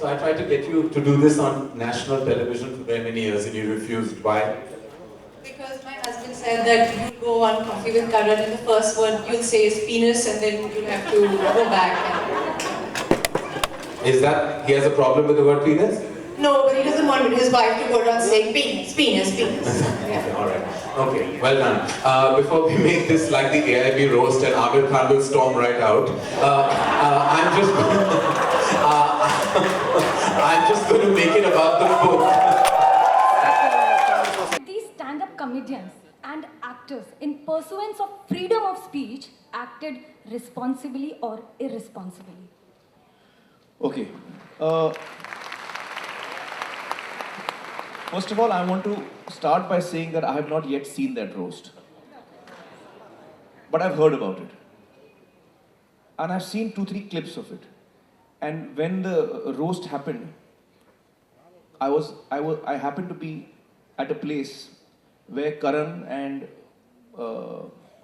So I tried to get you to do this on national television for very many years and you refused. Why? Because my husband said that you'll go on Coffee with Karan and the first word you'll say is penis and then you'll have to go back. Is that he has a problem with the word penis? No, but he doesn't want his wife to go around saying penis, penis, penis. Okay, all right. Okay, well done. Before we make this like the AIB roast and Amir Khan will storm right out, I'm just I'm just going to make it about the book. These stand-up comedians and actors, in pursuance of freedom of speech, acted responsibly or irresponsibly? Okay. First of all, I want to start by saying that I have not yet seen that roast. But I've heard about it. And I've seen 2-3 clips of it. And when the roast happened, I happened to be at a place where Karan and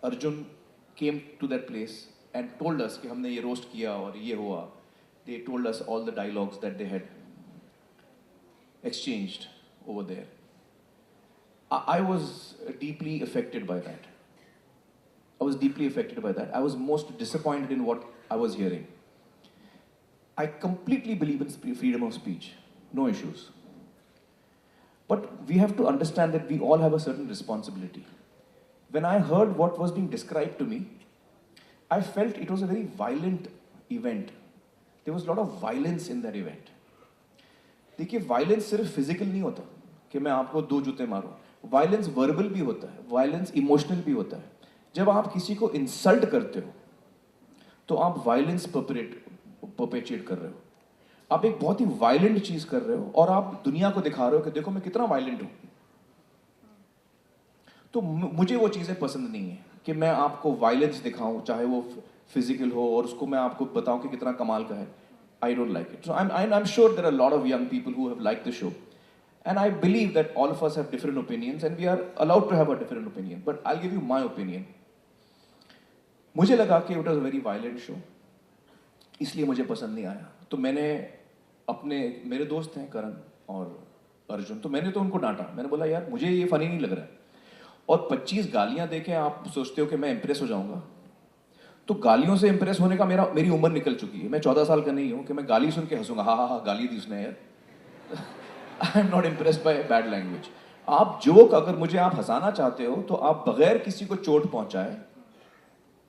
Arjun came to that place and told us कि हमने ये roast किया और ये हुआ. They told us all the dialogues that they had exchanged over there. I was deeply affected by that. I was most disappointed in what I was hearing. I completely believe in freedom of speech, no issues. But we have to understand that we all have a certain responsibility. When I heard what was being described to me, I felt it was a very violent event. There was a lot of violence in that event. देखिए violence सिर्फ physical नहीं होता कि मैं आपको 2 जूते मारूं. Violence verbal भी होता है, वायलेंस इमोशनल भी होता है. जब आप किसी को इंसल्ट करते हो तो आप वायलेंस परपेचुएट कर रहे हो. आप एक बहुत ही वायलेंट चीज कर रहे हो और आप दुनिया को दिखा रहे हो कि देखो मैं कितना वायलेंट हूं. तो मुझे वो चीजें पसंद नहीं है कि मैं आपको वायलेंस दिखाऊं, चाहे वो फिजिकल हो, और उसको मैं आपको बताऊं कि कितना कमाल का है. I don't like it. So I'm sure there are a lot of young people who have liked the show. And I believe that all of us have different opinions and we are allowed to have a different opinion. But I'll give you my opinion. मुझे लगा कि it was a very violent show. इसलिए मुझे पसंद नहीं आया. तो मैंने मेरे दोस्त हैं करण और अर्जुन, तो मैंने तो उनको डांटा. मैंने बोला यार मुझे ये फनी नहीं लग रहा है. और 25 गालियां देके आप सोचते हो कि मैं इंप्रेस हो जाऊंगा. तो गालियों से इंप्रेस होने का मेरी उम्र निकल चुकी है. मैं 14 साल का नहीं हूं कि मैं गाली सुन के हंसूंगा. हाँ गाली दी उसने यार. I am not impressed by bad language. आप जोक अगर मुझे आप हंसाना चाहते हो तो आप बगैर किसी को चोट पहुंचाए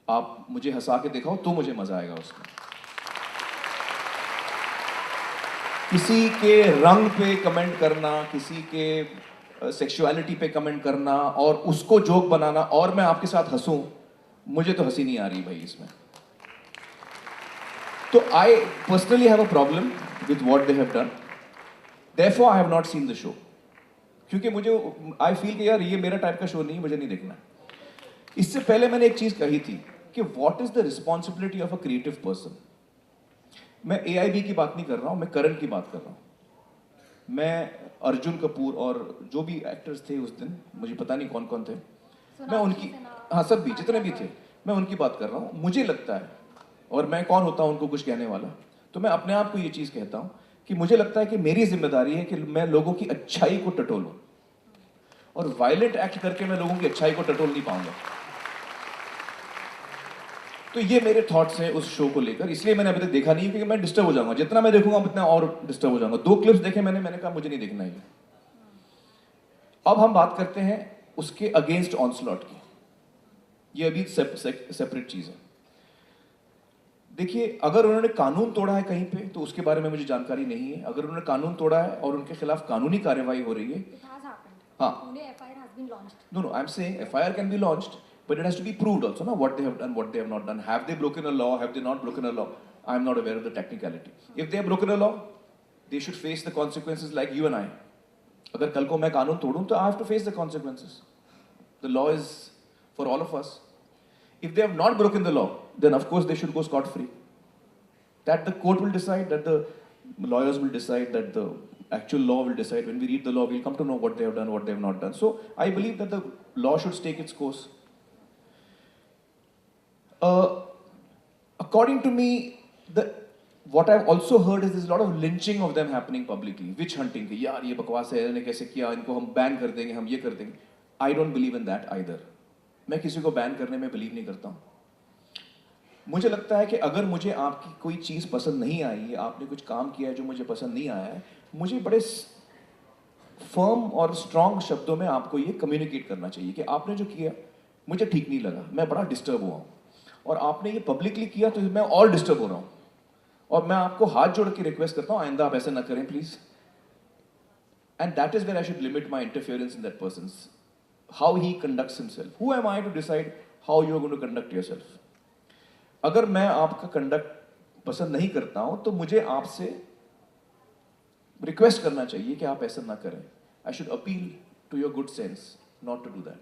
आप मुझे हंसा के दिखाओ तो मुझे मजा आएगा उसमें. किसी के रंग पे कमेंट करना, किसी के सेक्सुअलिटी पे कमेंट करना और उसको जोक बनाना और मैं आपके साथ हंसूं, मुझे तो हंसी नहीं आ रही भाई इसमें. तो I personally have a problem with what they have done. Therefore I have not seen the show. क्योंकि मुझे आई फील कि यार ये मेरा टाइप का शो नहीं, मुझे नहीं देखना. इससे पहले मैंने एक चीज कही थी कि what is the responsibility of a creative person. मैं एआईबी की बात नहीं कर रहा हूं, मैं करण की बात कर रहा हूं. मैं अर्जुन कपूर और जो भी एक्टर्स थे उस दिन, मुझे पता नहीं कौन कौन थे, मैं उनकी, हाँ सब भी जितने भी थे, मैं उनकी बात कर रहा हूँ. मुझे लगता है, और मैं कौन होता हूँ उनको कुछ कहने वाला, तो मैं अपने आप को ये चीज़ कहता हूँ कि मुझे लगता है कि मेरी जिम्मेदारी है कि मैं लोगों की अच्छाई को टटोलूं. और वायलेंट एक्ट करके मैं लोगों की अच्छाई को टटोल नहीं पाऊंगा. तो ये मेरे थॉट्स हैं उस शो को लेकर. इसलिए मैंने अभी तक देखा नहीं क्योंकि मैं डिस्टर्ब हो जाऊंगा. जितना मैं देखूंगा उतना और डिस्टर्ब हो जाऊंगा. 2 क्लिप्स देखे मैंने कहा मुझे नहीं देखना है. अब हम बात करते हैं उसके अगेंस्ट ऑनस्लॉट की. ये अभी सेपरेट चीज है. देखिए अगर उन्होंने कानून तोड़ा है कहीं पे तो उसके बारे में मुझे जानकारी नहीं है. अगर उन्होंने कानून तोड़ा है और उनके खिलाफ कानूनी कार्यवाही हो रही है, हाँ, no, I'm saying FIR can be launched, but it has to be proved also, na, what they have done, what they have not done. Have they broken a law? Have they not broken a law? I'm not aware of the technicality. If they have broken a law, they should face the consequences like you and I. अगर कल को मैं कानून तोड़ूं तो I have to face the consequences. The law is for all of us. If they have not broken the law, then of course they should go scot-free. That the court will decide, that the lawyers will decide, that the actual law will decide. When we read the law, we'll come to know what they have done, what they have not done. So I believe that the law should take its course. According to me, what I've also heard is there's a lot of lynching of them happening publicly, witch hunting कि यार ये बकवास है, इन्होंने कैसे किया, इनको हम बैन कर देंगे, हम ये कर देंगे. I don't believe in that either. मैं किसी को बैन करने में बिलीव नहीं करता हूँ. मुझे लगता है कि अगर मुझे आपकी कोई चीज़ पसंद नहीं आई है, आपने कुछ काम किया है जो मुझे पसंद नहीं आया है, मुझे बड़े फर्म और स्ट्रॉन्ग शब्दों में आपको ये कम्युनिकेट करना चाहिए कि आपने जो किया मुझे ठीक नहीं लगा, मैं बड़ा डिस्टर्ब हुआ हूँ, और आपने ये पब्लिकली किया तो मैं और डिस्टर्ब हो रहा हूँ, और मैं आपको हाथ जोड़ के रिक्वेस्ट करता हूँ आइंदा आप ऐसा ना करें please. And that is where I should limit my interference in that person's how he conducts himself. Who am I to decide how you are going to conduct yourself. अगर मैं आपका कंडक्ट पसंद नहीं करता हूं तो मुझे आपसे रिक्वेस्ट करना चाहिए कि आप ऐसा ना करें. I should appeal to your good sense not to do that.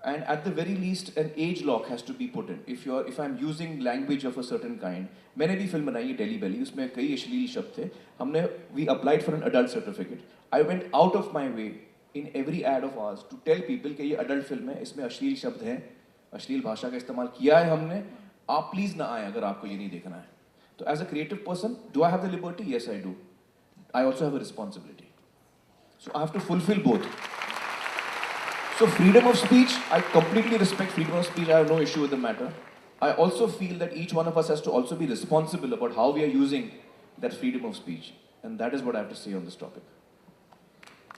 And at the very least, an age lock has to be put in. If I'm using language of a certain kind, मैंने भी film बनाई है daily बेली, उसमें कई अश्लील शब्द थे. हमने we applied for an adult certificate. I went out of my way in every ad of ours to tell people कि ये adult फिल्म है, इसमें अश्लील शब्द हैं, अश्लील भाषा का इस्तेमाल किया है हमने. आप प्लीज ना आए अगर आपको ये नहीं देखना है. तो as a creative person, do I have the liberty? Yes, I do. I also have a responsibility. So I have to fulfill both. So freedom of speech, I completely respect freedom of speech. I have no issue with the matter. I also feel that each one of us has to also be responsible about how we are using that freedom of speech. And that is what I have to say on this topic.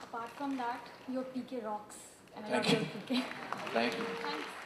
Apart from that, your PK rocks. And I Thank love you. your PK. Thank you. Thanks.